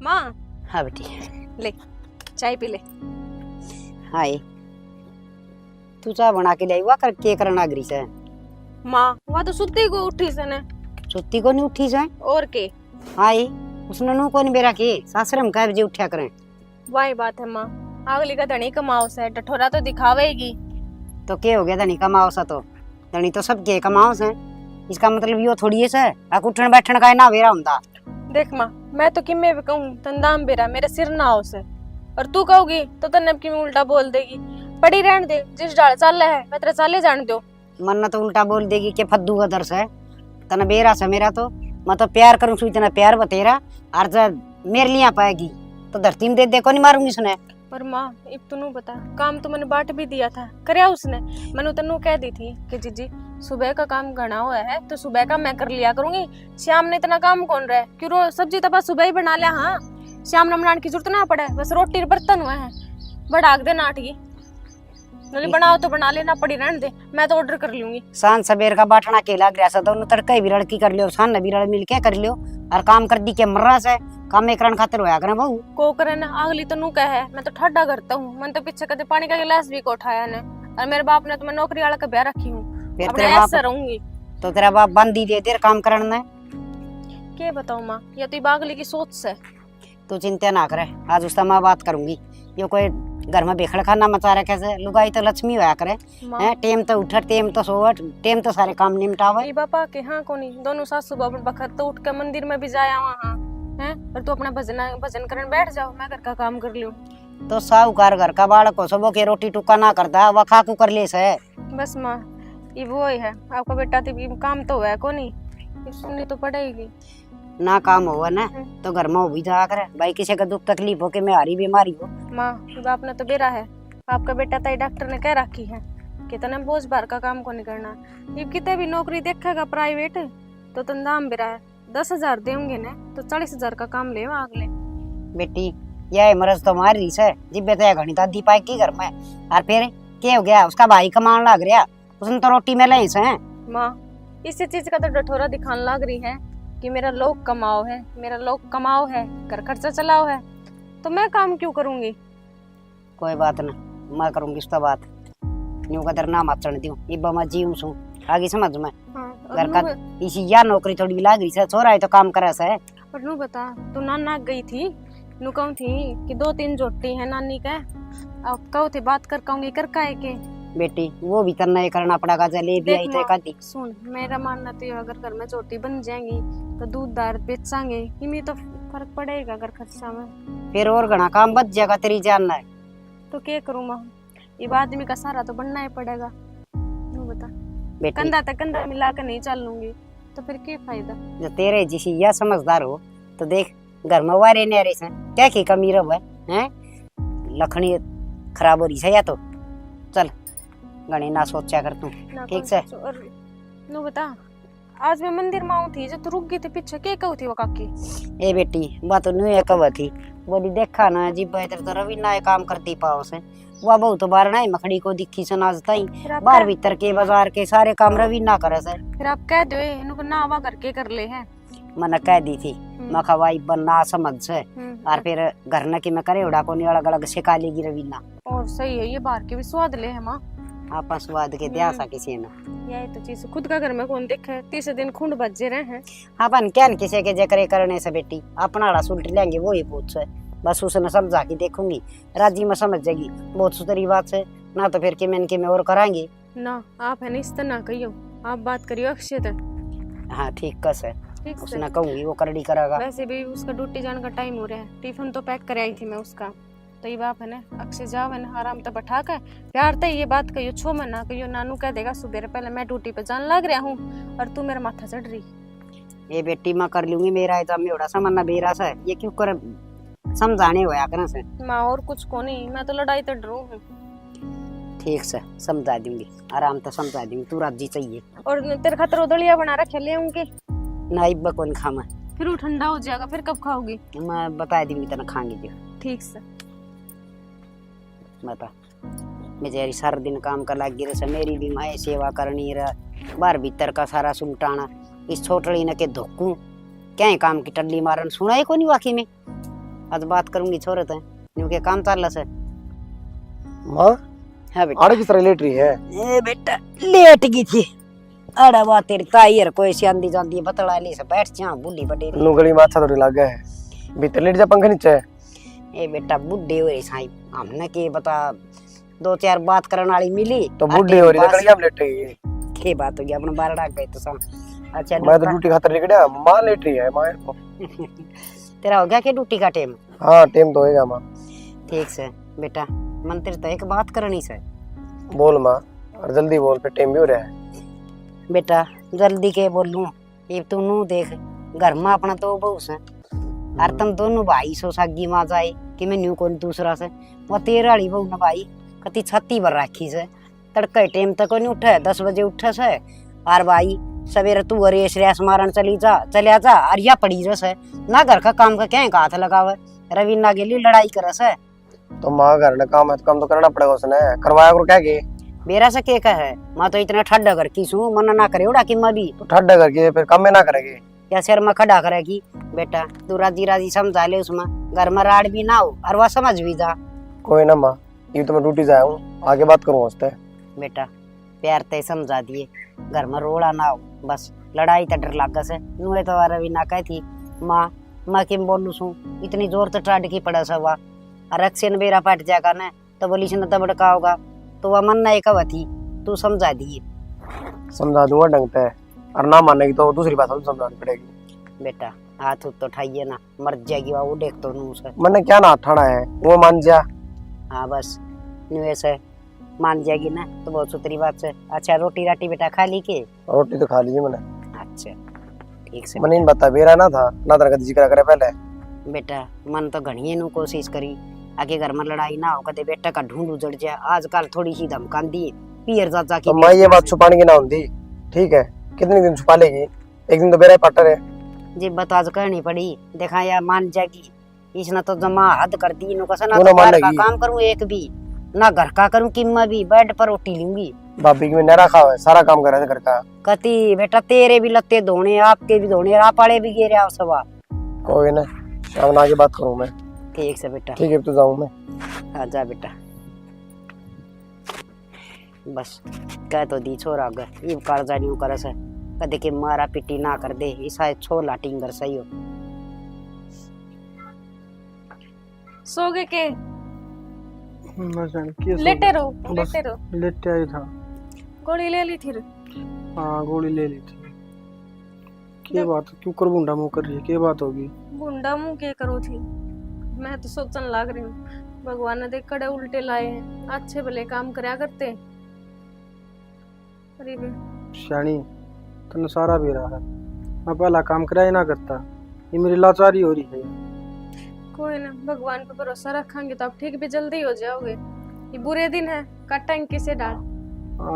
माँ हाँ बेटी। ले चाय पी ले। हाय तू चाय बना के ले कर के करना अग्री से। माँ वह तो सुत्ती को उठी से ने। सुत्ती को नहीं उठी जाए और के हाय उसने नु को नहीं बेरा के सासरम का बजे उठा करें। वही बात है माँ, अगली का धनी कमाओ से टठोरा तो दिखावेगी। तो क्या हो गया धनी कमाओ सा तो धनी तो सब के कमाओ से। इसका मतलब यो थोड़ी है से उठन बैठन का ना वेरा हुंदा। देख माँ मैं तो किमे भी कहूँ तंदाम बेरा मेरे सिर ना हो से, और तू कहोगी तो तन्ने की उल्टा बोल देगी। पड़ी रहन दे, जिस डाल चाल है मैं तेरे चाले जान दो। मन तो उल्टा बोल देगी कि फद्दू का दर्श है तना बेरा से मेरा तो मैं तो प्यार करूं सु इतना प्यार बतेरा और जब मेरे लिए पाएगी तो धरती में दे दे को नहीं मारूंगी सुने। पर माँ इब तू बता, काम तो मैंने बांट भी दिया था, करया उसने। मैंने तनु कह दी थी कि जीजी सुबह का काम घना हुआ है तो सुबह का मैं कर लिया करूंगी, शाम ने इतना काम कौन रहा है। क्यों रो सब्जी तो बस सुबह ही बना लिया, हाँ शाम ने बनाने की जरूरत ना पड़े, बस रोटी बर्तन हुए हैं बढ़ाक दे नाटगी नहीं बनाओ तो बना लेना, पड़ी रहने दे मैं तो ऑर्डर कर लूंगी। सांझ सवेर का बाटना केला ग्रासा दोनों तड़के भी लड़की कर लियो सान भी लड़ मिल के कर लियो और काम कर दी के मर्रा से काम एक खातिर होया करे बहू को करे ना। अगली तो नू कहे मैं तो ठड्डा करता हूँ, मैंने तो पीछे कदे पानी का गिलास भी को उठाया ने, और मेरे बाप ने तो मैं नौकरी वाला का ब्याह रखी हूँ, ऐसा रहूंगी। तो तेरा बाप बंदी दे देर काम करना क्या बताऊँ माँ, या तो बागली की सोच से। तू चिंता ना करे, आज उसका मैं बात करूंगी। यो कोई घर में बेखड़ खाना मचा रखे से लुगाई तो लक्ष्मी होया करे हैं। टेम तो उठ टेम तो सोवट टेम तो सारे काम निपटावे। बापा के हाँ कोनी दोनों सासू बाबू बखत तो उठ के मंदिर में भी जाया वहाँ हैं, और तू अपना भजन करने बैठ जाओ, मैं घर का काम कर लूं। तो साहूकार घर का बालक को सबो के रोटी टुक्का ना करता वह खाकू कर ले से। बस माँ ये वो ही है, आपका बेटा तो काम तो है कोनी, सुननी तो पड़ेगी ना काम हुआ ना तो घर में भी जा कर भाई किसी का दुख तकलीफ हो के मैं हारी बीमारी हो। माँ बाप ने तो बेरा है, आपका बेटा तो डॉक्टर ने कह रखी है कि तने बोझ भर का काम को नहीं करना। ये कितने भी नौकरी देखेगा प्राइवेट तो तंदाम बेरा है, 10,000 देंगे ना तो 40,000 का काम ले अगले। बेटी यह मरज तो मार रही है जिब्बे तो घनी दादी पाई की घर में और फिर क्या हो गया उसका भाई कमान लग रहा उसने तो रोटी में ले से। माँ इसी चीज का तो डठोरा दिखाने लग रही है कि मेरा लोग कमाओ है, मेरा लोग कमाओ है, घर खर्चा चलाओ है, तो मैं काम क्यों करूंगी। कोई बात ना मैं करूंगी उसका बात न्यू कदर ना मत चढ़ दियो इब्बा मैं जीऊं सु आगे समझ में। घर का इसी या नौकरी थोड़ी लाग रही है छोरा है तो काम करे से। पर नू बता तू नाना गई थी नू कहूं थी कि 2-3 जोटी है नानी के, अब कहू थी बात कर कहूंगी कर काहे के। बेटी वो भी करना ही करना पड़ेगा चले भी आई थे कदी। सुन मेरा मानना तो अगर घर में चोटी बन जाएंगी तो दूध दार बेचांगे इनमें तो फर्क पड़ेगा घर खर्चा में, फिर और घना काम बच जाएगा तेरी जानना है। तो क्या करूं मां, ये आदमी का सहारा तो बनना ही पड़ेगा। तू बता बेटी कंधा तक कंधा मिला कर नहीं चल लूंगी तो फिर क्या फायदा। जो तेरे जिसी या समझदार हो तो देख घर में वारे नेरे से क्या की कमी रहे हैं लखनी खराब हो रही है या तो चल गणी ना सोचा कर तू ठीक से। और नु बता आज मैं मंदिर में आऊं थी जो तू रुक गई थी पीछे क्या कहू थी वो काकी। ए बेटी बात तो न्यू कब थी बोली देखा ना जी बेहतर तो रवि ना काम करती पाओ से वह बहुत बार ना मखड़ी को दिखी से नाचता ही बाहर भीतर के बाजार के सारे काम रवि ना करे से। फिर आप कह दो इनको ना आवा करके कर ले है। मैंने कह दी थी मखवाई बनना समझ से और फिर घर न की मैं करे उड़ा को अलग अलग सिखा लेगी रवीना। और सही है ये बाहर के भी स्वाद ले है माँ आपा स्वाद के दिया सा किसी ने यही तो चीज खुद का घर में कौन देखे, तीसरे दिन खुंड बजे रहे हैं। अपन क्या किसी के जकरे करने से बेटी अपना आड़ा सुलट लेंगे वो ही पूछ से बस उसने समझा के देखूंगी राजी में समझ जाएगी बहुत सुतरी बात है ना तो फिर के मैं और कराएंगे ना। आप है इस तरह कहियो आप बात करियो अक्षय तक। हाँ ठीक कस है उसने कहूंगी वो करड़ी करेगा। वैसे भी उसका ड्यूटी जाने का टाइम हो रहा है, टिफिन तो पैक कर आई थी मैं उसका, तो ये बाप है ना अक्षय जाओ है ना आराम तो बैठा कर प्यार तो ये बात कहियो छो मैं ना कहियो नानू कह देगा सुबह पहले मैं ड्यूटी पे जान लग रहा हूँ और तू मेरा माथा चढ़ रही। ये बेटी मैं कर लूंगी मेरा एड़ा सा मरना बेरा सा ये क्यों कर समझाने होया करना से माँ और कुछ को नहीं मैं तो लड़ाई तो डरू हूँ। ठीक से समझा दूंगी आराम तो समझा दूंगी तू राजी चाहिए। और तेरे खातर उदलिया बना रखे ले उनके ना इब्बा कौन खामा फिर वो ठंडा हो जाएगा फिर कब खाओगी। मैं बता दूंगी तना खाएंगे जो ठीक से बता बेचारी सारा दिन काम कर लगी रहे मेरी भी माए सेवा करनी रहा बाहर भीतर का सारा सुलटाना इस छोटड़ी न के धोकू क्या काम की टल्ली मारन सुना ही को नहीं वाकई में आज बात करूंगी छोरे तो क्योंकि काम चल से। माँ हाँ बेटा। आड़े किस तरह लेट रही है? ए बेटा लेट गई थी। अरे वाह तेरी ताई यार कोई सियांदी जांदी बतला ली से बैठ जा बुढ़ी बड़ी। नु गली में अच्छा थोड़ी लागे है। भीतर लेट जा पंखे नीचे। ए बेटा बुढ़ी हो रही साईं हमने के बता दो चार बात करने वाली मिली तो बुढ़ी हो रही है गली में लेट रही है। के बात हो गई अपने 12 डाक गए तो सब। अच्छा मैं तो ड्यूटी खातर निकला माँ लेट रही है माँ को। तेरा हो गया के ड्यूटी का टाइम? हाँ टाइम तो होएगा माँ। ठीक से बेटा मन तेरे तो एक बात करनी से। बोल माँ और जल्दी बोल फिर टाइम भी हो रहा है। बेटा जल्दी के बोलूं ये तू नू देख घर में अपना तो बहू से और तुम दोनों भाई सो सागी माँ जाए कि मैं न्यू कौन दूसरा से वो तेरा वाली बहू ना भाई कति छत्ती भर राखी से तड़के टाइम तक नहीं उठे 10 बजे उठे से और भाई सवेरे तू अरे श्रेयस मारन चलिया जा और या पड़ी रहे ना घर का काम का क्या हाथ लगावे रवीना के लिए लड़ाई करे से। तो माँ घर में काम है तो काम तो करना पड़ेगा उसने करवाया करो क्या के मेरा से के है माँ तो इतना ठड्डा कर की सू मना ना करे उड़ा कि मैं भी तो ठड्डा करके फिर काम में ना करेगी या सिर में खड़ा करेगी। बेटा तू राजी राजी समझा ले उसमें घर में राड़ भी ना हो और वह समझ भी जा। कोई ना माँ ये तो मैं ड्यूटी से आया हूँ आगे बात करूँ उससे। बेटा प्यार ते समझा दिए घर में रोड़ा ना हो बस लड़ाई तो डर लागा से नुए तो रवीना कही थी माँ मैं किम बोलू सू इतनी जोर से टाट की पड़ा सवा और अक्सर बेरा पट जाएगा ना तो बोली से तो बड़का होगा तो वह मन नहीं कहा थी तू समझा दिए। समझा दूंगा ढंग से और ना मानेगी तो दूसरी बात समझानी पड़ेगी। बेटा हाथ तो उठाइए ना मर जाएगी वो देख तो नू से मैंने क्या ना ठाना है वो मान जा। हाँ बस नुए से मान जाएगी ना तो बहुत सुथरी बात से। अच्छा रोटी राटी बेटा खा ली के? रोटी तो खा लीजिए मैंने। अच्छा ठीक से। मैंने बता बेरा ना था ना तरह का जिक्र करे पहले। बेटा मन तो घनी नु कोशिश करी आगे घर में लड़ाई ना हो कदे बेटा का ढूंढ उजड़ जाए आजकल थोड़ी सी धमकान दी पियर चाचा की। तो मैं ये बात छुपाने की ना होती ठीक है कितने दिन छुपा लेगी एक दिन तो बेरा पार्टनर है जी बता आज करनी पड़ी देखा या मान जाएगी इसने तो जमा हद कर दी नु कसा ना तो बाहर का काम करूं एक भी ना घर का करूं कि मैं भी बेड पर रोटी लूंगी। भाभी की में नरा खाओ है सारा काम कर रहे थे घर का। कति बेटा तेरे भी लत्ते धोने आपके भी धोने आप वाले भी गिरे आओ सवा। कोई ना शाम आगे बात करूं मैं। ठीक से बेटा। ठीक है तो जाऊं मैं। हाँ जा बेटा बस कह तो दी छोरा गए ये कर जानी कर से कदे के मारा पिटी ना कर दे ऐसा छोला टिंगर सही हो। सो गए के लेटे लेटे आई था। गोली ले ली थी हाँ गोली ले ली थी। क्या बात क्यों कर बुंडा मुंह कर रही है क्या बात होगी? बुंडा मुंह के करो थी मैं तो सोचने लग रही हूँ भगवान ने देख कड़े उल्टे लाए हैं अच्छे भले काम करया करते। अरे शानी तने सारा भी रहा है मैं पहला काम कराया ना करता ये मेरी लाचारी हो रही है। कोई ना भगवान पे भरोसा रखेंगे तो आप ठीक भी जल्दी हो जाओगे। ये बुरे दिन है काटेंगे किसे डाल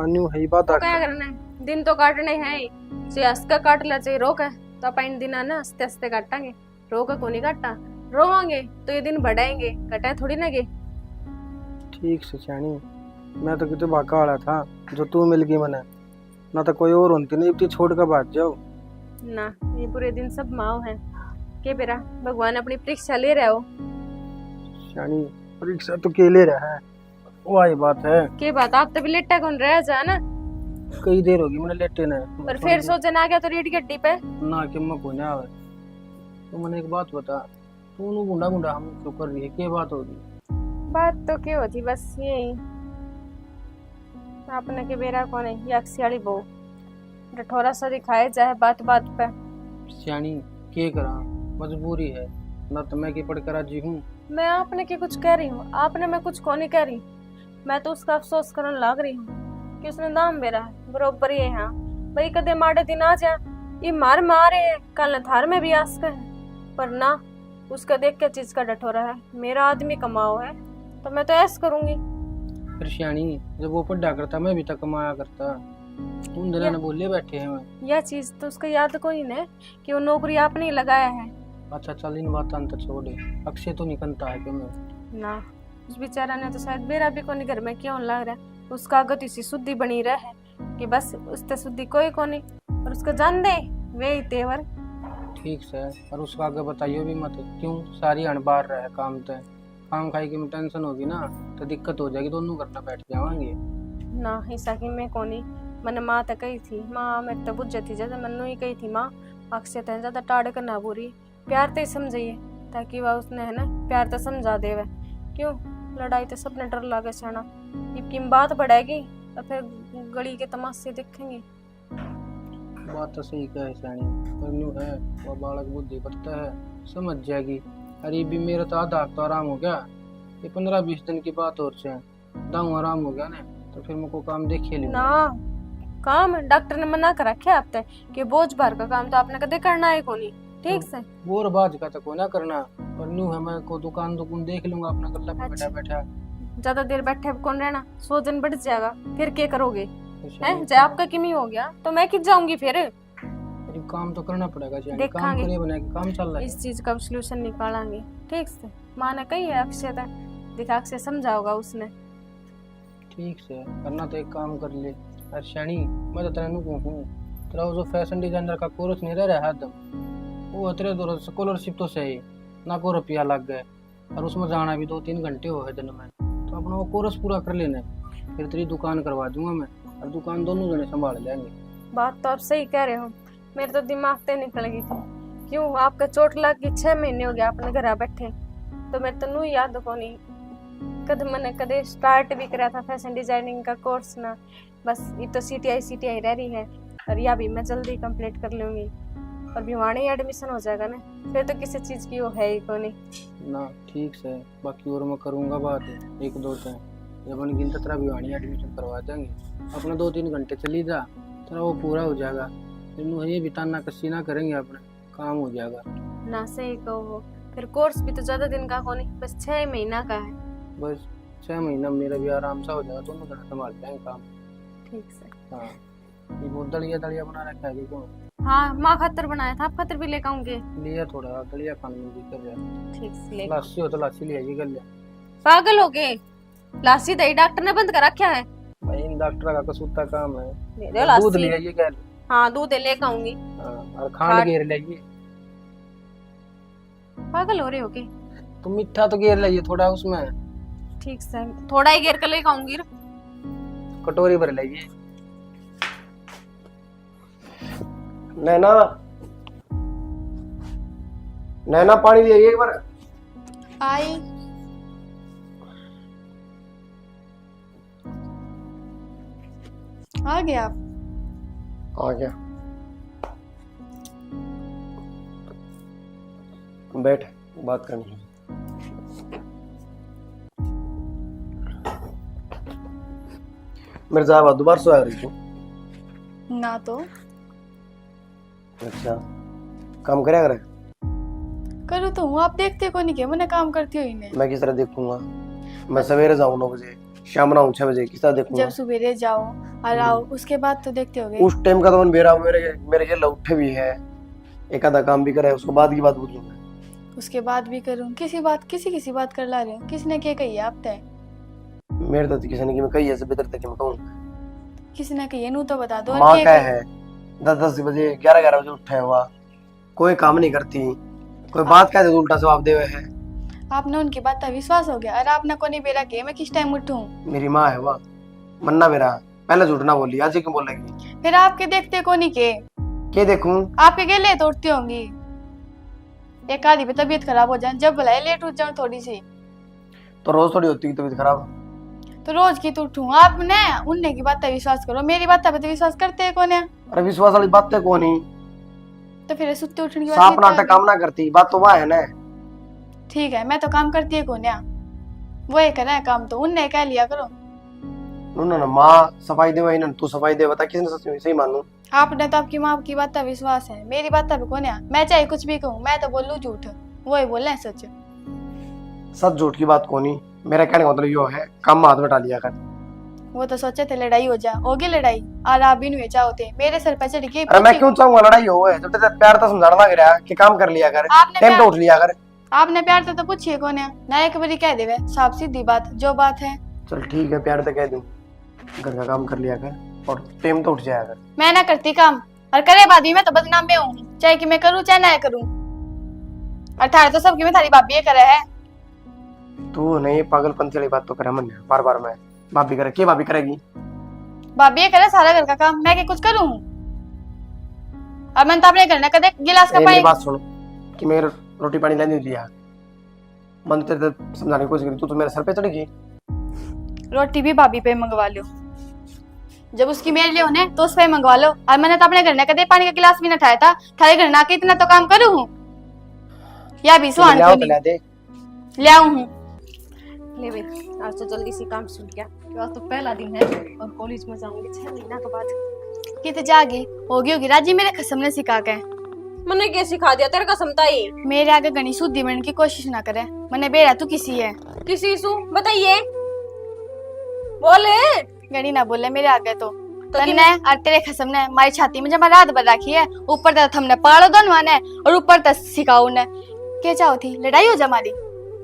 न्यू है बात तो क्या करना है दिन तो काटने हैं ही से हंसका काट ला चाहिए रोक है तो अपन दिन ना हंसते हंसते काटेंगे रोक को नहीं काटता रोवांगे तो ये दिन बढ़ाएंगे कटा थोड़ी ना गे। ठीक से शानी मैं तो कितने भागा वाला था जो तू मिल गई मने ना तो कोई और होती नहीं छोड़ कर भाग जाओ ना ये बुरे दिन सब माओ है के बेरा भगवान अपनी परीक्षा ले रहे हो। शानी परीक्षा तो के ले रहा है वही बात है के बात आप तभी लेटा कौन रह जा ना कई देर होगी मैंने लेटे ना पर फिर सोचे ना क्या तो रेड गड्डी पे ना कि मैं कोने आवे तो मैंने एक बात बता तू नु गुंडा गुंडा हम तो कर रही है क्या बात हो रही? बात तो क्या होती बस यही आपने के बेरा कौन है ये अक्सियाली बहू रठोरा सा दिखाए जाए बात बात पे सियानी के करा मजबूरी है ना तो मैं की पढ़ कर राजी हूँ। मैं आपने के कुछ कह रही हूँ आपने मैं कुछ को नहीं कह रही मैं तो उसका अफसोस करने लग रही हूँ कि उसने दाम मेरा है बरोबर ये हाँ भाई कदे माड़े दिन आ जा ये मार मारे है कल थार में भी आस है पर ना उसका देख के चीज का डठोरा है मेरा आदमी कमाओ है तो मैं तो ऐसा करूंगी। फिर सियानी जब वो पढ़ा करता मैं भी तक कमाया करता उन दिनों ने बोले बैठे हैं मैं यह चीज तो उसका याद को ही नहीं कि वो नौकरी आपने ही लगाया है। अच्छा चल इन बात अंतर छोड़े अक्षय तो निकलता है कि मैं ना उस बेचारा ने तो शायद मेरा भी कोनी घर में क्यों लग रहा है उसका अगत इसी शुद्धि बनी रहा है कि बस उसते शुद्धि कोई कोनी और उसका जान दे वे ही तेवर ठीक से। और उसका आगे बताइयो भी मत, क्यों सारी अनबार रहे काम ते। काम खाई की में टेंशन होगी ना तो दिक्कत हो जाएगी, दोनों करना बैठ जावांगे। ना हिस्सा की मैं कोनी मैंने माँ तक कही थी, माँ मेरे तो बुझ थी जैसे मनु ही कही थी माँ अक्षय तय ज्यादा टाड़ करना बुरी प्यार ते समझिए ताकि वह उसने है ना प्यार तो समझा देवे। क्यों लड़ाई तो सबने डर लागे सियाना, इनकी बात बढ़ेगी तो फिर गली के तमाशे देखेंगे। बात तो सही कहे सैनी, पर न्यू है वो बालक बुद्धि पड़ता है, समझ जाएगी। अरे भी मेरा तो आधा हफ्ता आराम हो गया, ये 15-20 दिन की बात और से दाऊ आराम हो गया ना तो फिर मुझको काम देखिए ले ना काम डॉक्टर ने मना कर रखे आप तक कि बोझ भर का काम तो आपने कदे करना है कोनी ठीक से। बोर बाज का तो को ना करना, पर न्यू है मैं को दुकान देख लूंगा अपना गल्ला पे बैठा बैठा। ज्यादा देर बैठे कौन रहना, 100 दिन बढ़ जाएगा फिर क्या करोगे हैं? तो जब आपका किमी हो गया तो मैं किस जाऊंगी फिर। काम तो करना पड़ेगा, काम देखांगे। करे बना के काम चल रहा है। इस चीज का सोल्यूशन निकालेंगे ठीक से। माँ ने कही है अक्षय तक दिखा अक्षय समझाओगा उसने। ठीक से करना तो एक काम कर ले शनि, मैं तो तेरे कहूँ तेरा वो जो फैशन डिजाइनर का कोर्स नहीं रह रहा है वो तेरे दो स्कॉलरशिप तो सही ना को रुपया लग गए और उसमें जाना भी 2-3 घंटे हो गए दिन में, तो अपना वो कोर्स पूरा कर लेना, फिर तेरी दुकान करवा दूंगा मैं और दुकान दोनों जने संभाल लेंगे। बात तो आप सही कह रहे हो, मेरे तो दिमाग से निकल गई थी। क्यों आपका चोट लग गई 6 महीने हो गया अपने घर बैठे, तो मेरे तो नू याद को नहीं कद मैंने कदे स्टार्ट भी करा था फैशन डिजाइनिंग का कोर्स ना। बस ये तो सीटीआई रह रही है और या भी मैं जल्दी कंप्लीट कर लूंगी और भिवानी एडमिशन हो जाएगा ना, फिर तो किसी चीज की वो है ही को नहीं ना। ठीक से बाकी और मैं करूँगा बात 1-2 दिन जब बन गिन तेरा भिवानी एडमिशन करवा देंगे, अपना 2-3 घंटे चली जा तेरा वो पूरा हो जाएगा, फिर ये बिताना कसी ना करेंगे अपना काम हो जाएगा ना। सही कहो, फिर कोर्स भी तो ज्यादा दिन का को नहीं बस 6 महीना का है। बस 6 महीना मेरा भी आराम सा हो जाएगा, दोनों जना संभाल जाएंगे काम। ठीक से। हाँ ये वो दलिया बना रखा है क्यों? हाँ माँ खातर बनाया था, आप खातर भी लेकर आऊंगे। लिया थोड़ा दलिया खाने में भी कर रहा। ठीक से ले। लस्सी हो तो लस्सी ले आइए कर ले। पागल हो गए, लासी दही डॉक्टर ने बंद कर रखा है। भाई इन डॉक्टर का कसूता काम है। दे दो दूध लासी। ले आइए क्या? हाँ दूध लेकर आऊंगी। हाँ और खांड घेर ले आइए। पागल हो रहे हो के? तो मीठा तो घेर लाइए थोड़ा उसमें। ठीक से थोड़ा ही घेर कर लेकर आऊंगी। कटोरी भर लाइए। नैना नैना पानी ले आइए एक बार। आई आ गए आप? आ गया, बैठ बात करनी है। मेरे साहब दोबारा से आ रही थी। ना तो अच्छा काम करे करे करो तो हूँ, आप देखते को नहीं, क्या मैंने काम करती हो इन्हें। मैं किस तरह देखूंगा? मैं सवेरे जाऊँ 9 बजे, शाम ना 6 बजे, किस तरह देखूंगा? जब सुबेरे जाओ और आओ उसके बाद तो देखते होगे। उस टाइम का तो मन बेरा मेरे के उठे भी है, एक आधा काम भी करे, उसके बाद की बात पूछूंगा। उसके बाद भी करूँ किसी बात कर ला रहे हो, किसने क्या कही है आप तय? मेरे तो किसी ने कि मैं कही ऐसे बेहतर तक मैं कहूँ किसी ने कही है नू तो बता दो। माँ क्या है 10-10 बजे 11-11 बजे उठा हुआ, कोई काम नहीं करती, कोई बात क्या उल्टा जवाब दे है। आपने उनकी बात का विश्वास हो गया और आपने को नहीं बेरा के मैं किस टाइम उठूं? मेरी माँ है वह मन्ना मेरा, पहले झूठ ना बोली, आज क्यों बोलेगी? फिर आपके देखते को नहीं के देखूं? आपके गेले तो उठती होंगी, एक आधी पे तबीयत खराब हो जाए, जब भला लेट उठ जाऊं थोड़ी सी तो रोज थोड़ी होती है तबीयत खराब। तो रोज की तो उठूं। आपने उनने की बात का विश्वास करो, मेरी बात पे तो विश्वास करते है कौन है? अरे विश्वास वाली बात तो कौन ही, तो फिर सुत्ते उठने की साफ नाटक बात। काम ना करती, बात तो वह है ना। ठीक है मैं तो काम करती है कौन है, वो ये करे काम तो उनने कह लिया करो। उन्होंने माँ सफाई दे, वही तू सफाई दे, बता किसने सच में सही मानू? आपने तो आपकी माँ की बात का विश्वास है, मेरी बात पे कौन है? मैं चाहे कुछ भी कहूँ, मैं तो बोलूँ झूठ, वो ही बोल रहे हैं सच। सच झूठ की बात कौन ही, मेरा कहने का मतलब यो है काम हाथ बटा लिया कर। वो तो सोचे थे लड़ाई हो जा, होगी लड़ाई और आप भी नहीं चाहते मेरे सर पे चढ़ के। अरे मैं क्यों चाहूंगा लड़ाई हो, जब तेरा प्यार तो समझाना लग रहा कि काम कर लिया कर, टाइम पे उठ लिया कर। आपने प्यार तो पूछिए कौन है ना, एक बारी कह देवे साफ सीधी बात जो बात है। चल ठीक है प्यार तो कह दूं, घर का काम कर लिया कर और टाइम तो उठ जाया कर। मैं ना करती काम, और करे बाद भी मैं तो बदनाम में हूँ, चाहे कि मैं करूँ चाहे ना करूँ। और थारे तो सबकी में थारी भाभी ये करे है। तू नहीं पागलपंती वाली बात तो करे मन बार बार मैं भाभी करे के भाभी करेगी। भाभी ये करे सारा घर का काम, मैं क्या कुछ करूँ? और मैंने तो अपने घर ना कदे गिलास का मेरी पानी। बात सुन कि मैं रोटी पानी लेने दिया, मन तेरे तो समझाने की कोशिश करी, तू तो मेरे सर पे चढ़ेगी। रोटी भी भाभी पे मंगवा लो, जब उसकी मेरे लिए होने तो उस पे मंगवा लो। और मैंने तो अपने घर ना कदे पानी का गिलास भी ना उठाया था, थारे घर ना के इतना तो काम करूँ हूँ या भी सुहान ले आओ को तो नहीं ले दे। ले आऊँ हूँ। ले भाई, आज तो जल्दी से काम शुरू किया, आज तो पहला दिन है और कॉलेज में जाऊंगी 6 महीना के बाद। कितने जागी होगी राजी, मेरे कसम ने सिखा के। मैंने क्या सिखा दिया तेरे कसम ताई? मेरे आगे गणी शुद्धि बनने की कोशिश ना करे, मैंने बेरा तू किसी है किसी सु बताइए, बोले। गणी ना बोले मेरे आगे तो कि तन्ने और तेरे खसम ने हमारी छाती में जब रात भर रखी है, ऊपर तक हमने पाड़ो दोनों ने और ऊपर तक सिखाऊ ने। क्या चाहो थी लड़ाई हो जा हमारी,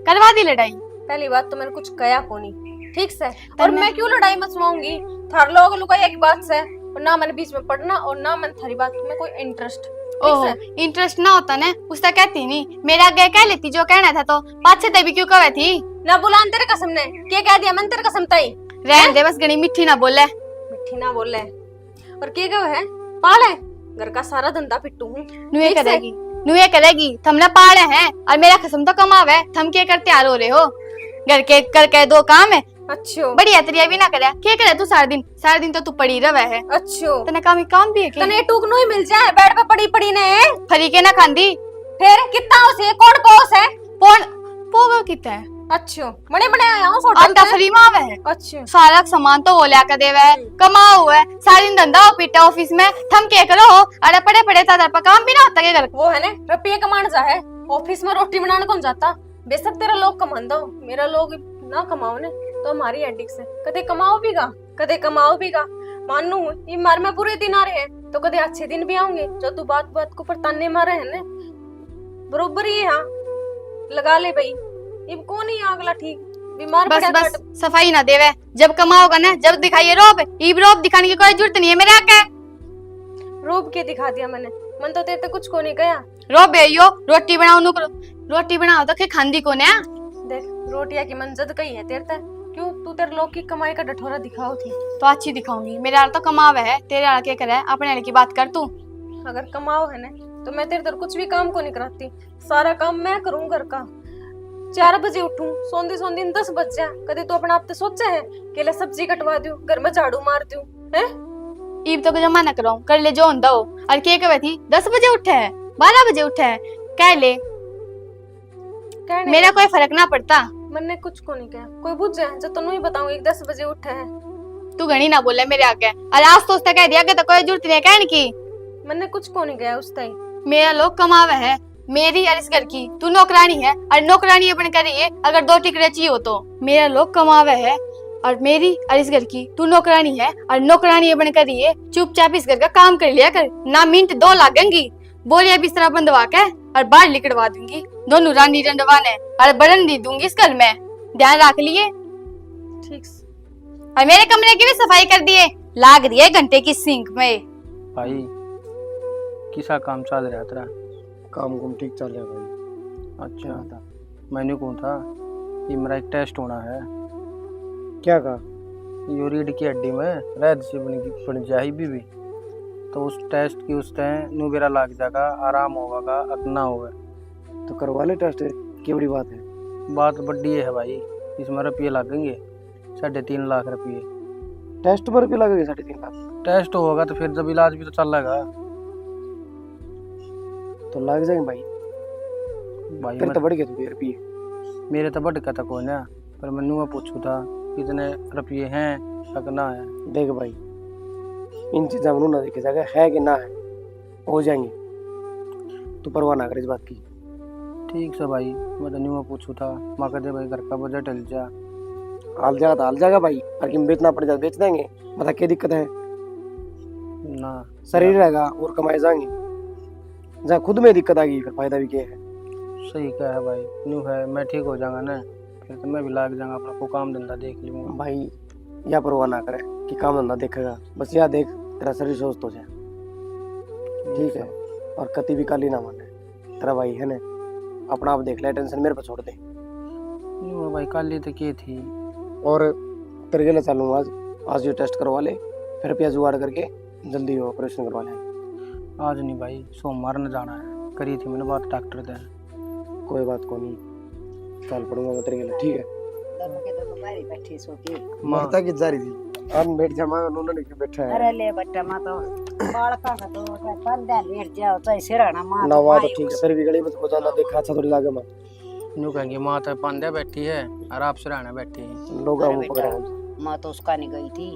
करवा दी लड़ाई। पहली बात तो मैंने कुछ कया कोनी, ठीक से। और तन्ने- मैं क्यों लड़ाई मचवाऊंगी थार लोग लुका एक बात से, और ना मैंने बीच में पढ़ना और ना मैंने थारी बात में कोई इंटरेस्ट। ओह इंटरेस्ट ना होता ने उसका कहती नहीं, मेरे आगे कह लेती जो कहना था, तो पाछे ते भी क्यों कहे थी? ना बुलान तेरे कसम ने, क्या कह दिया मैंने तेरे कसम ताई? रहन दे बस, गणी मिठी ना बोले। मिठी ना बोले और के कहो है पाल है, घर का सारा धंधा पिट्टू हूँ। नुए ठीक से? करेगी नुए करेगी, थमने पाड़े हैं और मेरा कसम तो कमावे, थम के कर तैयार हो रहे हो? घर के करके दो काम है, अच्छो बढ़िया तरिया भी ना करे। क्या करे तू सारा दिन तो तू पड़ी रहे है। अच्छो तने काम भी है क्या? तने टूकनो ही मिल जाए बेड पे पड़ी पड़ी ने, फरी के ना खांदी फिर कितना उसे कौन कोस है? पोन पोगो कितना है? अच्छो बड़े बड़े आया हूँ होटल अंता से। फ्री में आवे है, अच्छो सारा सामान तो वो लिया देवे है, कमाओ हुआ है, सारा दिन धंधा हो पीटा ऑफिस में, थम के करो अरे पड़े पड़े था पर काम भी ना होता के घर। वो है ना रुपये कमाने जा है, ऑफिस में रोटी बनाने कौन जाता? बेशक तेरा लोग कमांदा हो, मेरा लोग ना कमाओ ने तो हमारी एडिक्स है। कदे कमाओ भी गा, कदे कमाओ भी गा। मानू ये मार में पूरे दिन आ रहे हैं तो कदे अच्छे दिन भी आऊंगे, जो तू बात बात को पर ताने मारे है ना बरोबर ही है। हाँ लगा ले भाई, ये कौन ही अगला ठीक बीमार बस पड़ा बस सफाई ना देवे, जब कमाओगा ना जब दिखाइए रोब, ईब रोब दिखाने की कोई जरूरत नहीं है मेरे आगे। रोब के दिखा दिया मैंने, मन तो तेरे कुछ को नहीं कहा। रोब यो रोटी बनाओ नु रोटी बनाओ तो के खांदी को ने। देख रोटिया की मंजद कही है तेरे तक, क्यों तू तेरे लोग की कमाई का डठोरा दिखाओ थी? तो अच्छी दिखाऊंगी, मेरे आल तो कमावे है, तेरे आल के करे अपने आल की बात कर तू। अगर कमाओ है ना तो मैं तेरे कुछ भी काम को नहीं कराती, सारा काम मैं करूं घर का। 4 बजे उठूं, सोंदी सोंदी 10 बज जा। कदे तो अपना आप ते सोचे है कि ले सब्जी कटवा दूं, घर में झाड़ू मार दूं हैं? ईब तो जमा ना करो, कर ले जो होंदा हो। और के कहे थी 10 बजे उठे है 12 बजे उठे है, कह ले कहने मेरा कोई फर्क ना पड़ता। मैंने कुछ को नहीं कहा, कोई बुझ जाए जो तनु ही बताऊंगी 10 बजे उठे है। तू घणी ना बोले मेरे आगे, और आज तो उसने कह दिया कि तो कोई जरूरत नहीं कहने की। मैंने कुछ को नहीं कहा उस ताई। मेरा लोग कमावे है, मेरी और इस घर की तू नौकरानी है, और नौकरानी अपन करी है अगर 2 टिकड़े चाहिए हो तो। मेरा लोग कमावे है और मेरी और इस घर की तू नौकरानी है, और नौकरानी अपन करी है चुपचाप इस घर का काम कर लिया कर, ना मिनट 2 लागेंगी। बोलिया बिस्तरा बंधवा के और बाहर लिकड़वा दूंगी, दोनों रानी रंडवाने और बड़न दी दूंगी इस घर में, ध्यान रख लिए। ठीक से और मेरे कमरे की भी सफाई कर दिए, लाग रही है घंटे की सिंक में। भाई किसा काम चल रहा तेरा? काम कुम ठीक चल रहा है भाई। अच्छा मैंने कहा था ये मेरा एक टेस्ट होना है, क्या कहा? ये रीढ़ की हड्डी में रैद सी बन जाही भी, तो उस टेस्ट की उस टाइम नु बेरा लाग जाएगा, आराम होगा अतना होगा। तो करवा ले टेस्ट, क्या बड़ी बात है? बात बड़ी है भाई, इसमें रुपये लगेंगे 3.5 लाख रुपये। टेस्ट पर भी लगेगा 3.5 लाख? टेस्ट होगा तो फिर जब इलाज भी तो चलेगा तो लग जाएंगे भाई। भाई। फिर तो बढ़ गया तुझे रुपये। मेरे तो बढ़ था कौन है, पर मैंने वो पूछू था कितने रुपये हैं लगना है। देख भाई इन चीज़ों में ना देखे जाएगा है कि ना है, हो जाएंगे, तू परवाह ना कर इस बात की। ठीक से भाई, मैं तो वो पूछू था, माँ कहते भाई घर का बजट हिल जा। हाल जाएगा तो हाल जाएगा भाई, और कि बेचना पड़ जाए बेच देंगे, बता क्या दिक्कत है? ना शरीर रहेगा और कमाए जाएंगे, जहाँ खुद में दिक्कत आ गई फिर फायदा भी क्या है? सही क्या है भाई, न्यू है मैं ठीक हो जाऊंगा ना, फिर तो मैं भी लाग जाऊंगा, अपना को काम धंधा देख लूंगा। ठीक है, और कति भी काली ना माने, तेरा भाई है ना, अपना आप देख ले, टेंशन मेरे पे छोड़ दे। नहीं भाई कल तो की थी। और तेरे के लिए चलूंगा आज ये टेस्ट करवा ले, फिर रुपया जुगाड़ करके जल्दी ऑपरेशन करवा ले। आज नहीं भाई, सोमवार न जाना है, करी थी मैंने बात डॉक्टर से। कोई बात को नहीं, चल पड़ूंगा मैं तेरे के लिए, ठीक है। दोनों के दोनों बाहर ही बैठी सो की। माता की जा रही थी, हम बैठ जा, मैं उन्होंने क्यों बैठा है। अरे ले बट्टा मा तो बालका का तो पंदा लेट जाओ चाहे सिराना मा ना वहाँ तो ठीक है, फिर भी गली में तो ज्यादा देखा अच्छा थोड़ी लागे। मैं यूँ कहेंगे माँ तो पांदे बैठी है और आप सिराना बैठी है। लोग अरे हम बेटा, पकड़ा माँ तो उसका नहीं गई थी,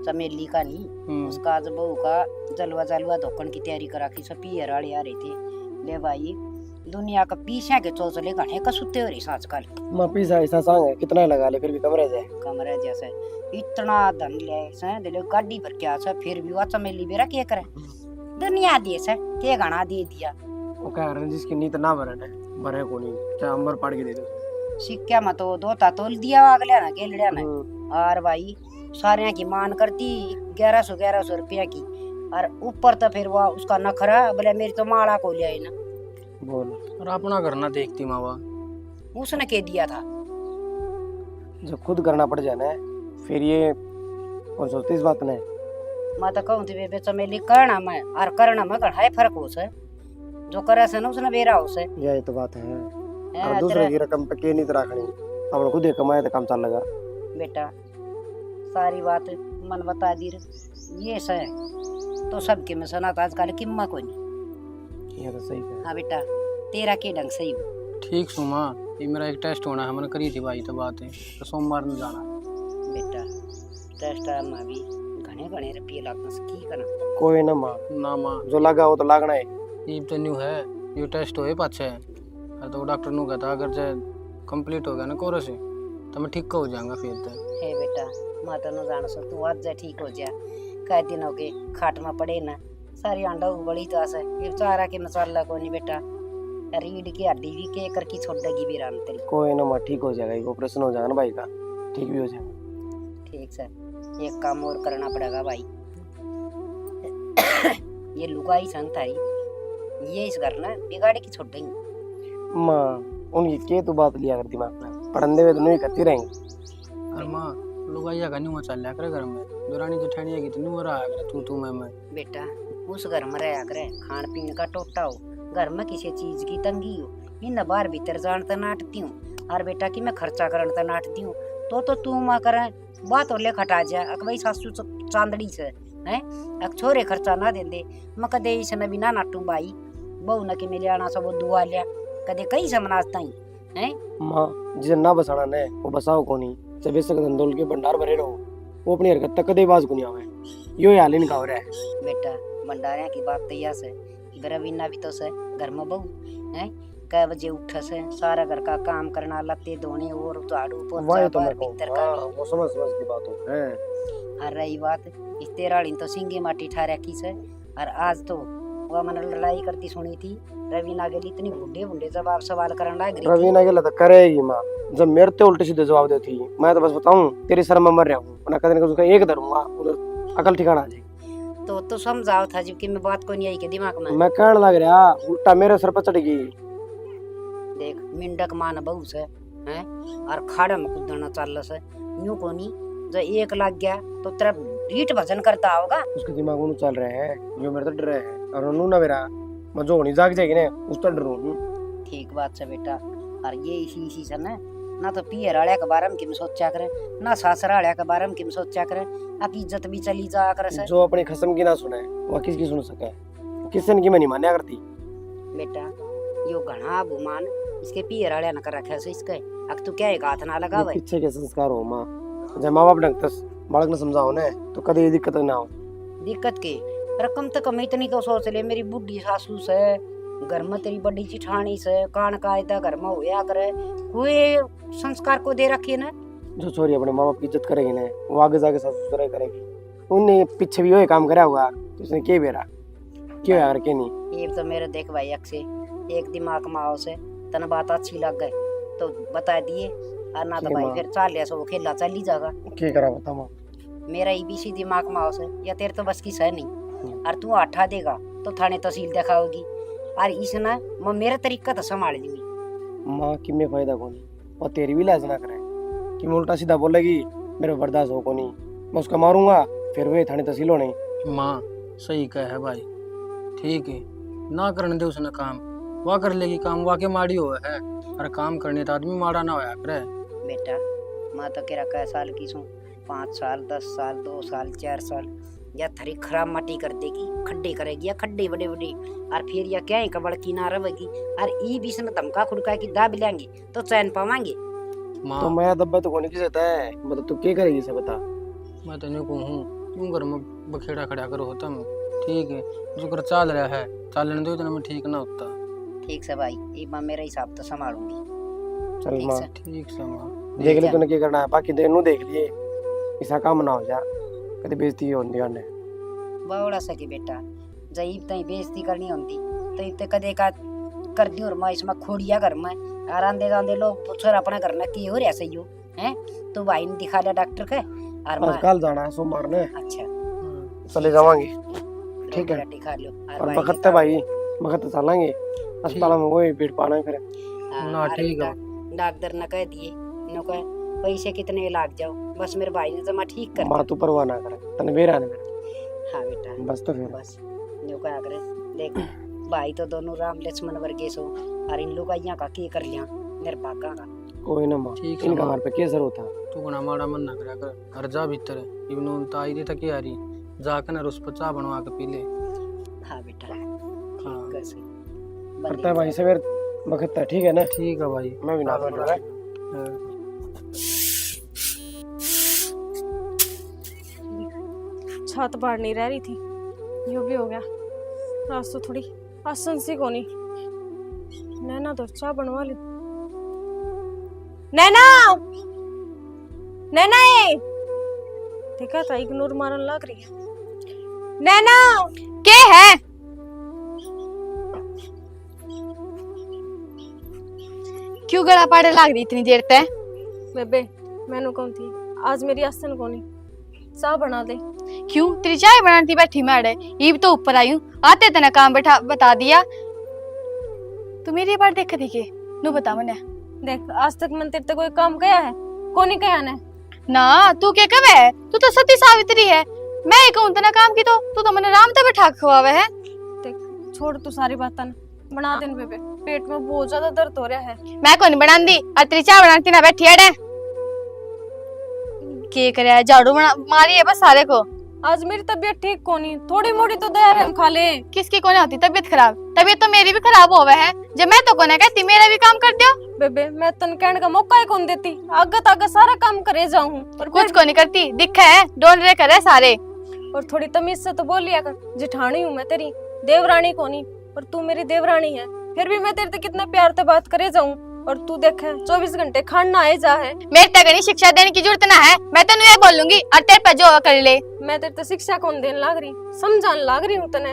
चमेली का नहीं, उसका आज बहू का जलवा धोकन की तैयारी करा की सब पियर वाले आ रहे थे। ले भाई दुनिया का पीछे के चौचले घने का सुते हो रही आजकल। मैं पीसा ऐसा सांग है, कितना लगा ले फिर भी कमरे जाए। कमरे जैसे इतना धन ले से दिले गाड़ी भर के आसा, फिर भी वो चमेली बेरा के करे दुनिया दिए से के गाना दे दिया। वो कह रहे हैं जिसकी नीत ना भरे ने भरे को नहीं, चाहे अंबर पाड़ के दे दो। सिक्का में तो दो तोल दिया अगले ना गेलड़िया ने। और भाई सारे की मान करती 1100 रुपया की, और ऊपर तो फिर वो उसका नखरा बोले मेरी तो माला को लिया ना। बोल, और अपना करना देखती मावा। उसने के दिया था। जब खुद करना पड़ जाए ना फिर ये कौन सोचती इस बात ने। मैं तो कहूँ थी बेबे चमेली करना में और करना में घना फर्क हो से, जो करे से ना उसने बेरा हो से। यही तो बात है, और दूसरे की रकम पे के नहीं तो रखनी, अपने खुद ही कमाए तो काम चल लगा। बेटा सारी बात मन बता दी ये से तो सबके में सुना तो आजकल किम्मा को नहीं। ये तो सही है। हाँ बेटा तेरा के ढंग सही हो। ठीक सुमा, ये मेरा एक टेस्ट होना है, मैंने करी थी भाई तो बात है, तो सोमवार में जाना है। बेटा टेस्ट में भी घने रुपये लगना से की करना। कोई ना माँ, ना माँ जो लगा वो तो लागना है। ये तो न्यू है, ये टेस्ट होए पाछे है तो डॉक्टर नु कहता अगर जे कंप्लीट हो गया ना कोर्स तो मैं ठीक हो जाऊंगा फिर तो। हे बेटा मैं तो न जान सो तू आज जा ठीक हो जा, कई दिन हो गए खाट में पड़े ना, सारी अंडा बड़ी तो आस है ये चारा के मसाला को नहीं बेटा, रीढ़ की हड्डी भी के कर की छोड़ेगी भी राम तेरी। कोई ना माँ, ठीक हो जाएगा, ऑपरेशन हो जाएगा ना भाई का, ठीक भी हो जाएगा। ठीक सर, एक काम और करना पड़ेगा भाई। ये लुगाई सन थारी ये इस घर ना बिगाड़ी की छोड़ देंगे। माँ उनकी के तो बात लिया कर दिमाग में, पढ़ने में तो नहीं करती रहेंगे। और माँ लुगाइया का न्यू चल लिया करे घर में, दुरानी जेठानी है कितनी हो रहा है तू मैं। बेटा उस घर में रहा करे, खान पीने का टोटा हो, घर में किसी चीज की तंगी हो, इन बाहर भीतर जान तो नाटती हूँ, और बेटा की मैं खर्चा करन तो नाटती हूँ, तो तू माँ करे बात और ले खटा जा अक भाई सासू चांदड़ी से हैं अक छोरे खर्चा ना दे दे, मैं कदे इस न बिना नाटू भाई बहु न के मिले आना सब दुआ लिया कदे कई समनाजता ही हैं। माँ जिसे ना बसाना ने वो बसाओ को नहीं, जब बेशक धंधोल के भंडार भरे रहो, वो अपनी हरकत तक कदे बाज को नहीं आवे, यो हाल इनका हो रहा है। बेटा भंडारिया की बात तो यह से बिना भी तो से घर में बहू हैं, कै बजे उठ से सारा घर का काम करना, लत्ते धोने और झाड़ू पोछा तो बाहर भीतर का भी। वो समझ की बात हो है। और रही बात इस तेराड़ी तो सिंगे माटी ठारा की से, और आज तो वह मन लड़ाई करती सुनी थी, रवीना गेली इतनी बुढ़े जवाब सवाल करने लग रही थी। रवीना के लिए तो करेगी माँ, जब मेरे ते उल्टे सीधे जवाब देती, मैं तो बस बताऊं तेरी शर्म में मर रहा हूँ, ना कदे उसका एक धरूंगा उधर अकल ठिकाना आ जाएगी। तो समझाओ था जबकि मैं बात को नहीं आई के दिमाग में। मैं कहने लग रहा उल्टा मेरे सर पर चढ़ गई। देख मिंडक मान बहू से हैं, और खाड़ा में कूदना चल से यूं को नहीं, जो एक लग गया तो तेरा रीट भजन करता होगा। उसके दिमाग में चल रहे हैं जो मेरे तो डर रहे हैं, और उन्होंने ना मेरा मैं जो होनी जाग जाएगी ना उस तो डरू। ठीक बात से बेटा, और ये इसी से ना तो पियर वाले के बारे में किम सोचा करे, ना सासरा वाले के बारे में किम सोचा करे, अब इज्जत भी चली जा करे से। जो अपनी खसम की ना सुने वो किसकी सुन सके, किसी की मैं नहीं मान्या करती। बेटा यो घना बुमान इसके पियर वाले न कर रखा से इसके, अब तू क्या एक हाथ ना लगावे। पीछे के संस्कार हो माँ, जब माँ बाप ढंग तस बालक ने समझाओ ना तो कभी ये दिक्कत ना हो। दिक्कत के रकम तो कम इतनी तो सोच ले, मेरी बुढ़ी सासू से घर में तेरी बड़ी चिठानी से कान कायदा घर में होया करे, कोई संस्कार को दे रखी ना। जो छोरी अपने माँ बाप की इज्जत करेगी ना वो आगे जाके सासू ससुर करेगी, उनने पीछे भी वही काम करा हुआ तो उसने क्या बेरा क्यों यार के नहीं। ये तो मेरे देख भाई अक्से एक दिमाग माओ से तन बात अच्छी लग गई तो बता दिए, और ना तो भाई फिर चाल लिया सो खेला चली जाएगा। क्या करा बता माँ, मेरा ईबीसी दिमाग माओ से या तेरे तो बस की सह नहीं, और तू आठा देगा तो थाने तहसील दिखाओगी। और इसना मैं मेरा तरीका तो संभाल लूंगी। माँ कि मैं फायदा को नहीं और तेरी भी लाज ना करे कि मैं उल्टा सीधा बोलेगी मेरे बर्दाश्त हो को नहीं, मैं उसका मारूंगा फिर वे थाने तहसील होने। माँ सही कह है भाई, ठीक है ना करने दे उसने काम, वह कर लेगी काम, वाके माड़ी हो है। अरे काम करने तो आदमी माड़ा ना होया करे। बेटा माँ तो कह कै साल की सू, 5 साल 10 साल 2 साल 4 साल, या थरी खराब माटी कर देगी, खड्डे करेगी या खड्डे बड़े बड़े, और फिर या क्या है कबड़ की ना रहेगी। और ई बीच में धमका खुड़का की दाब लेंगे तो चैन पावांगे। माँ तो मैं दब्बा तो कोनी की देता है, मतलब तू क्या करेगी से बता। मैं तेने को हूँ, क्यों घर में बखेड़ा खड़ा करो होता मैं, ठीक है जो कर चाल रहा है चालने दो, इतना मैं ठीक ना होता। ठीक से भाई, ये मैं मेरा हिसाब तो संभालूंगी। चल ठीक माँ से ठीक से माँ। देख ले तूने क्या करना है, बाकी देनू देख लिए ऐसा काम ना हो जा कभी बेइज्जती होती है। बड़ा सके बेटा, जब तई बेइज्जती करनी होती तई ते कदे का कर दी। और मैं इसमें खोड़िया घर में और आंदे आंदे लोग पूछर अपना घर में की हो रहा सही हो हैं। तो भाई ने दिखा लिया डॉक्टर के और मैं कल जाना है सोमवार ने, अच्छा चले जावांगे ठीक है। रोटी खा लो और बखत है भाई, बखत चलेंगे अस्पताल में, वही पेट पाना है फिर। ना ठीक है। डॉक्टर ने कह दिए न कह पैसे कितने लाग जाओ, बस मेरे भाई ने जमा ठीक कर माँ तू परवाह ना करे, तने बेरा ने मेरा हाँ बेटा बस तो फिर बस न्यू क्या करे। देख भाई तो दोनों राम लक्ष्मण वर्गे सो, और इन लोग यहाँ का के कर लिया निर्भागा का। कोई ना माँ, ठीक है इनका माँ। हमारे पे क्या जरूरत था। तू बना माड़ा मन ना करा कर, और जा भीतर इवन तो आई था क्या रही, जाकर ना उस पर चाह बनवा के पी ले। हाँ बेटा हाँ कैसे करता है भाई सवेर बखत है, ठीक है ना। ठीक है भाई। मैं भी ना बैठूंगा। छत बाहर नहीं रह रही थी, यो भी हो गया। आज तो थोड़ी आसंसी को नहीं, नैना तो चाय बनवा ली। नैना नैना ये देखा था इग्नोर मारन लग रही है। नैना के है? क्यों गला पाड़े लाग रही इतनी देर तक? बेबे मैनू कौन थी आज मेरी आसन को नहीं, चाय बना दे। क्यों तेरी चाय बनाती बैठी मैडे, ईब तो ऊपर आई हूँ, आते तना काम बैठा बता दिया। तू मेरी बार देख दी के नु बता मने। देख आज तक मन तेरे कोई काम कया है? कोनी कया ने ना तू क्या कब है, तू तो सती सावित्री है। मैं एक कहूं तना काम की तो तू तो मने राम ते बैठा खवावे है। देख छोड़ तू सारी बातें बना देन बेबे, पेट में बहुत ज्यादा दर्द हो रहा है। मैं को नहीं बनांदी और तेरी चाय बनाती ना बैठी है। के करे है, झाड़ू बना मारी है बस सारे को। आज मेरी तबीयत ठीक कोनी, थोड़ी मोड़ी तो दया रहम खा ले। किसकी कोने होती तबीयत खराब? तबीयत तो मेरी भी खराब होवे है, जब मैं तो कोने कहती मेरा भी काम कर दियो। बेबे मैं तन कहने का मौका ही कौन देती, आगे तागे सारा काम करे जाऊं और कुछ को नहीं करती, दिखा है डोल रे करे सारे। और थोड़ी तमीज से तो बोल लिया कर, जिठानी हूँ मैं तेरी, देवरानी कोनी, और तू मेरी देवरानी है। फिर भी मैं तेरे से कितना प्यार से बात करे जाऊं और तू देख 24 घंटे खाना आए जा है। मेरे तक नहीं शिक्षा देने की जरूरत ना है, मैं तेन ये बोलूंगी और तेरे पे जो कर ले। मैं तेरे से शिक्षा कौन देने लाग रही, समझान लाग रही हूँ तने।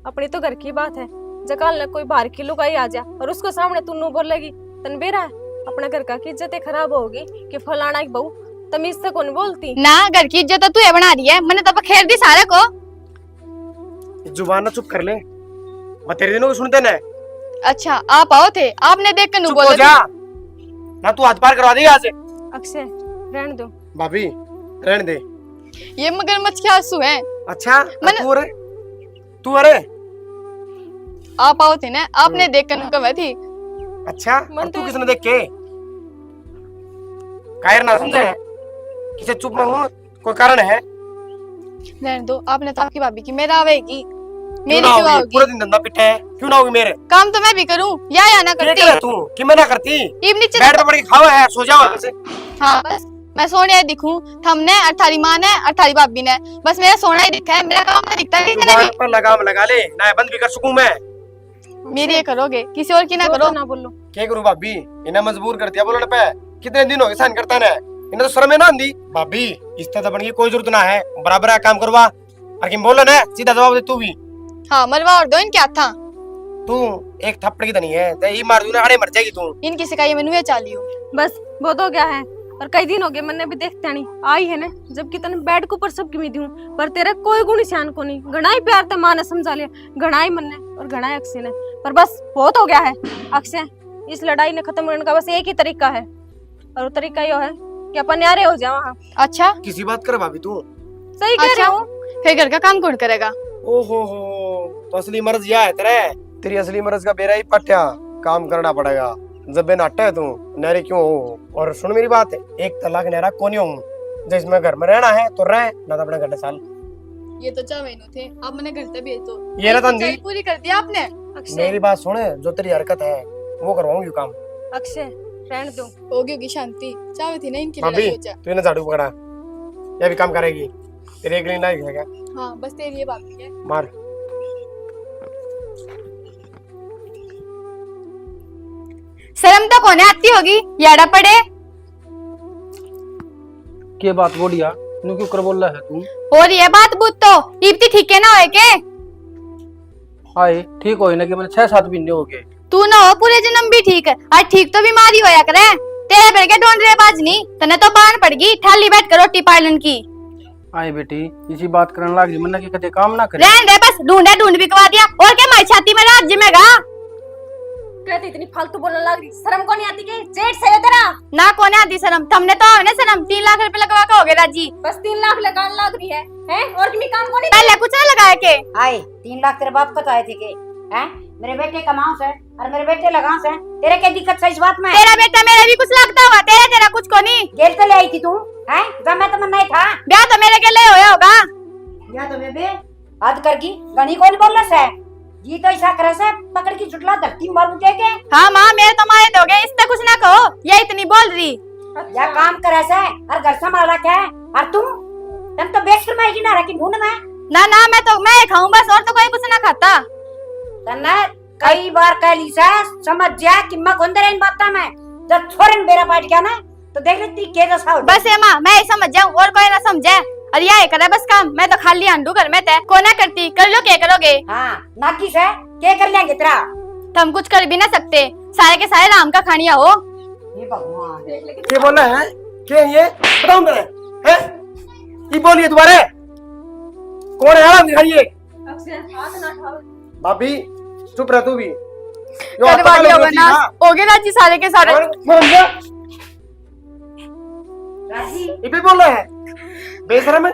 अपनी तो घर की बात है, जकाल ने कोई बाहर की लुगाई आ जा और उसको सामने तू नु बोलेगी, तन बेरा है अपना घर का की इज्जत खराब होगी कि फलाना की बहू तमीज से कौन बोलती ना। घर की इज्जत तू है बना रही है, मैंने तो खेर दी सारे को। जुबान ना चुप कर ले, मैं तेरे दिनों को सुनते ना। अच्छा आप आओ थे, आपने देख कर नु चुप हो बोले जा ना, तू हाथ पार करवा देगी यहाँ से। अक्षय रहने दो। भाभी रहने दे। ये मगरमच्छ के आंसू हैं। अच्छा मैंने- तू अरे आप आओ थे ना, आपने देख कर नु कहा थी। अच्छा मन और तू तो- किसने देख के कायर ना समझे, किसे चुप में हूँ कोई कारण है? रहने दो, आपने तो आपकी भाभी की मेरा आवेगी, क्यों मेरी ना क्यों होगी? आओगी? पूरा दिन धंधा पिटा है, क्यों ना होगी मेरे? काम तो मैं भी करूं या ना क्या करती। करे तू कि मैं ना करती? ईब नीचे बैठ पे पड़ के खाओ है, सो जाओ ऐसे। हाँ बस मैं सोने ही दिखूं, हमने और थारी माँ ने और थारी भाभी ने, बस मेरा सोना ही दिखा है, मेरा काम नहीं दिखता किसी ने जुबान पर लगाम लगा ले, ना बंद भी कर सकूं मैं। भी। मेरी ये करोगे, किसी और की ना करो। ना बोलो। क्या करूं भाभी, इन्हें मजबूर कर दिया बोलने पे। कितने दिन हो गए सहन करता है, इन्हें तो शर्म है ना आंधी। भाभी इस तरह बन की कोई जरूरत ना है, बराबर है काम करवा। और किम बोलो ना, सीधा जवाब दे तू भी। हाँ मरवा और दो इनके हाथा। तू एक थप्पड़ की तो नहीं है, ते ही मार दूं ना, अड़े मर जाएगी तू। इनकी सिकाई मैंने ये चाली हूँ। बस बहुत हो गया है, और कई दिन हो गए मैंने भी देखता नहीं आई है ना, जबकि तने बेड के ऊपर सब की दूं, पर तेरा कोई गुण शान को नहीं। घना ही प्यार ते मां ने समझा लिया, घना ही मन ने और घना ही अक्षय ने, पर बस बहुत हो गया है अक्षय। इस लड़ाई ने खत्म करने का बस एक ही तरीका है, और वो तरीका यो है कि अपन न्यारे हो जाओ। वहाँ अच्छा किसी बात कर भाभी तू। सही कह रही अच्छा हूँ। फिर घर का काम कौन करेगा? ओहो हो, तो असली मर्ज यह है तेरे। तेरी असली मर्ज का बेरा ही पट्या काम करना पड़ेगा। जब बे नाटा है तू नहरे क्यों हो? और सुन मेरी बात, एक तलाक नहरा कोनी हूँ। जिसमें घर में रहना है तो रह, ना तो अपने घर साल। ये तो 4 महीनों थे, अब मैंने घर पे भेज दो। ये ना तंदी पूरी कर दिया आपने। अक्षय मेरी बात सुन, जो तेरी हरकत है वो करवाऊंगी काम। अक्षय रहने दो। होगी शांति, चाहे थी ना इनकी भाभी लड़ाई हो जाए। तू इन्हें झाड़ू पकड़ा, ये भी काम करेगी। तेरे एक लाइन है क्या? हाँ बस तेरी ये बात है। मार। शर्म तो कोने आती होगी, याड़ा पड़े। के बात बोलिया नु क्यों कर बोल रहा है तू? और ये बात बुत तो इतनी ठीक है ना होए के? आए ठीक हो ना कि मैंने 6-7 महीने हो गए। तू ना हो पूरे जन्म भी ठीक है, आज ठीक तो बीमारी होया करे। तेरे पर के ढूंढ रहे बाज नहीं, तने तो बाण पड़ गई थाली बैठ कर रोटी पालन की। आए बेटी इसी बात करने लग गई, मन्ना के कदे काम ना करे। रहन दे बस, ढूंढ बिकवा दिया और क्या मारी छाती में राज जिमेगा। कहती इतनी फालतू बोलने लग रही, शर्म को नहीं आती के? जेठ से है तेरा। ना कोने आती शर्म, तुमने तो है ना शर्म। 3 लाख रुपए लगवा के हो गए राजी। बस 3 लाख लगाने लग रही है और भी काम को नहीं। पहले कुछ ना लगाया के। आए 3 लाख तेरे बाप को तो आए थे के हैं? मेरे बेटे कमाओ से और मेरे बेटे लगाओ से, तेरे क्या दिक्कत है इस बात में? तेरा बेटा मेरा भी कुछ लगता हुआ, तेरा कुछ को नहीं। गेल तो ले आई थी तू हैं? जब मैं तो मन नहीं था। ब्याह तो मेरे के लिए होया होगा। या तो बेबे हद कर की गणी कौन बोल रहा है? जी तो ऐसा करे से पकड़ की चुटला धरती में मारू दे के। हाँ माँ मेरे तो मारे दोगे, इससे कुछ ना कहो, ये इतनी बोल रही। या काम करे से और घर संभाल रखा है, और तुम तो बेच कर ना रखी ढूंढ में। ना मैं खाऊं बस, और तो कोई कुछ ना खाता। तन्ना कई बार कह ली से समझ जा कि मैं कौन इन बात में जब छोरन बेरा पाट गया ना तो देख लेती के दशा हो। बस है माँ, मैं समझ जाऊं और कोई ना समझे। और यह करे बस काम, मैं तो खाली आंडू घर में थे, को ना करती। कर लो क्या करोगे? हाँ नाकी से क्या कर लेंगे तेरा? तुम कुछ कर भी ना सकते, सारे के सारे राम का खानिया हो। ये भगवान क्या बोल रहा है? क्या ये बताओ मेरे हैं? ये बोलिए तुम्हारे कौन है? आराम दिखाइए। अक्षय हाथ ना उठाओ। भाभी चुप रह तू भी। करवा दिया होगा ना, हो गए राजी सारे के सारे। राजी ये भी बोल रहा है बेशरम है।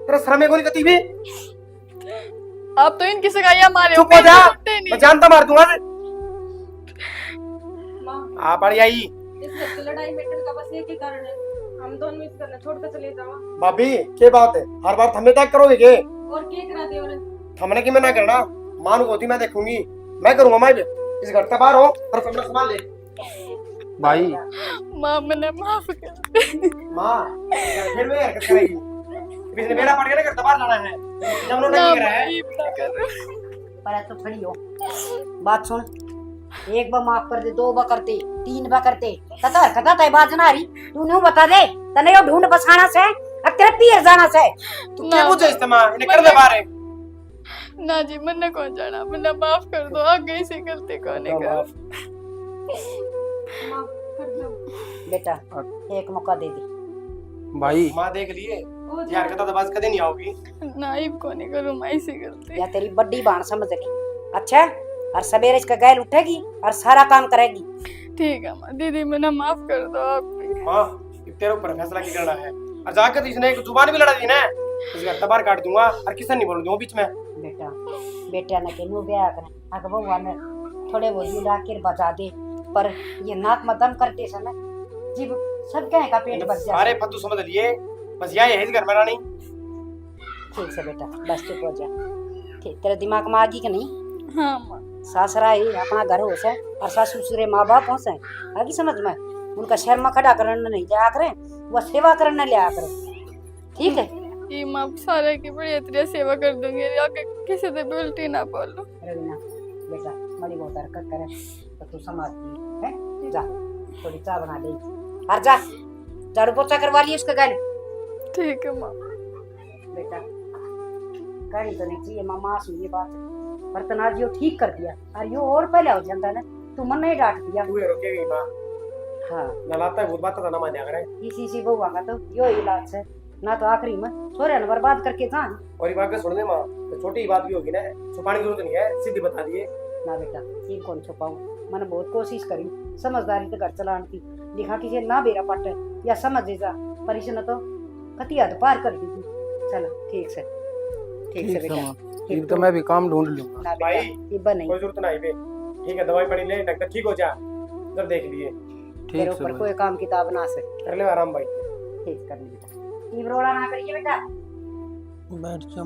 तेरा शर्म है कोनी कती भी? आप तो इनकी सगाइयां मारे चुप हो जा, मैं जानता मार दूंगा। आ पड़ी आई। इस घर की लड़ाई मिटने का बस एक ही कारण है, हम दोनों इस घर छोड़ कर चले जाओ। भाभी क्या बात है? हर बार थमे तक करोगे के? और क्या करा दे? और थमने की मैं ना करना, मानू होती मैं देखूंगी, मैं करूंगा। मैं इस घर से बाहर हो और अपना सामान ले। भाई माँ मैंने माफ कर। माँ फिर वे हरकत करेगी। इसने बेड़ा पड़ गया ना, घर से बाहर जाना है। जब उन्होंने नहीं करा है। पर तो खड़ी हो, बात सुन। 1 बार माफ कर दे, 2 बार करते, 3 बार करते, कता तय बात ना रही। तू नहीं बता दे तने यो ढूंढ बसाना से अब तेरे पीर जाना से। तू क्या पूछे इस्तेमाल इन्हें कर दे बाहर है। ना जी मैंने कौन जाना, मैंने माफ कर दो, आगे से गलती कोने कर। माफ कर दो। बेटा एक मौका दे दे। भाई माँ देख लिए यार, कहता तो बात कदे नहीं आओगी। नाइब कोने करूं, मैं से गलती। या तेरी बड़ी बाण समझ ली। अच्छा और सवेरे इसका गैल उठेगी और सारा काम करेगी। ठीक है माँ, दीदी मैंने माफ कर दो आप भी। माँ तेरे ऊपर फैसला की करना है, और जाकर इसने एक जुबान भी लड़ा दी ना, इस घर तबार काट दूंगा और किसी नहीं बोल दूंगा बीच में। बेटा बेटा ने के नु ब्याह करे अगर भगवान ने थोड़े बहुत ला के बचा दे, पर ये नाक में दम करते समय जीव सब कहे का पेट भर जाए। सारे फतू समझ लिए, बस यही है इस घर में रानी। ठीक से बेटा बस चुप हो जा। ठीक तेरे दिमाग में आ गई कि नहीं? हाँ माँ। सासरा ही अपना घर हो से और सासू ससुरे माँ बाप हो से आगे समझ में। उनका शर्म में खड़ा करने नहीं लिया करे, वो सेवा करने लिया करे। ठीक है ये माँ सारे की बड़ी तरह सेवा कर दूंगी, आगे किसी से भी उल्टी ना बोलो। रवीना बेटा बड़ी बहुत हरकत करे तो तू समझती है। जा थोड़ी चाय बना दे और जा झाड़ू पोछा करवा लिया उसका घर। ठीक है माँ। बेटा कहीं तो नहीं चाहिए मामा सुनिए बात, बर्तन आज यो ठीक कर दिया और यो और पहले हो जाता ना, तू मन नहीं डांट दिया। तू ये रोकेगी माँ, हाँ नलाता है भूत बात ना मान्या करे इसी बहुआ का तो यो इलाज है ना तो आखिरी में छोरे ने बर्बाद करके जान। और ये बात के सुन दे माँ तो छोटी बात भी होगी ना, छुपाने की जरूरत नहीं है, सीधी बता दिए। ना बेटा ये कौन छुपाऊं, मैंने बहुत कोशिश करी समझदारी से घर चलाने की, दिखा किसी ना बेरा पट या समझ जा पर इसे न तो कतिया तो पार कर दी थी। चलो ठीक से बेटा। ठीक तो मैं भी काम ढूंढ लूंगा। ना भाई, बेटा ये बनी कोई जरूरत नहीं बे, ठीक है दवाई पड़ी ले, डॉक्टर ठीक हो जा, जब देख लिए ठीक तेरे से ऊपर भाई। कोई काम किताब ना से कर ले आराम भाई। ठीक कर ले बेटा, ये रोड़ा ना करिए बेटा। बैठ जा।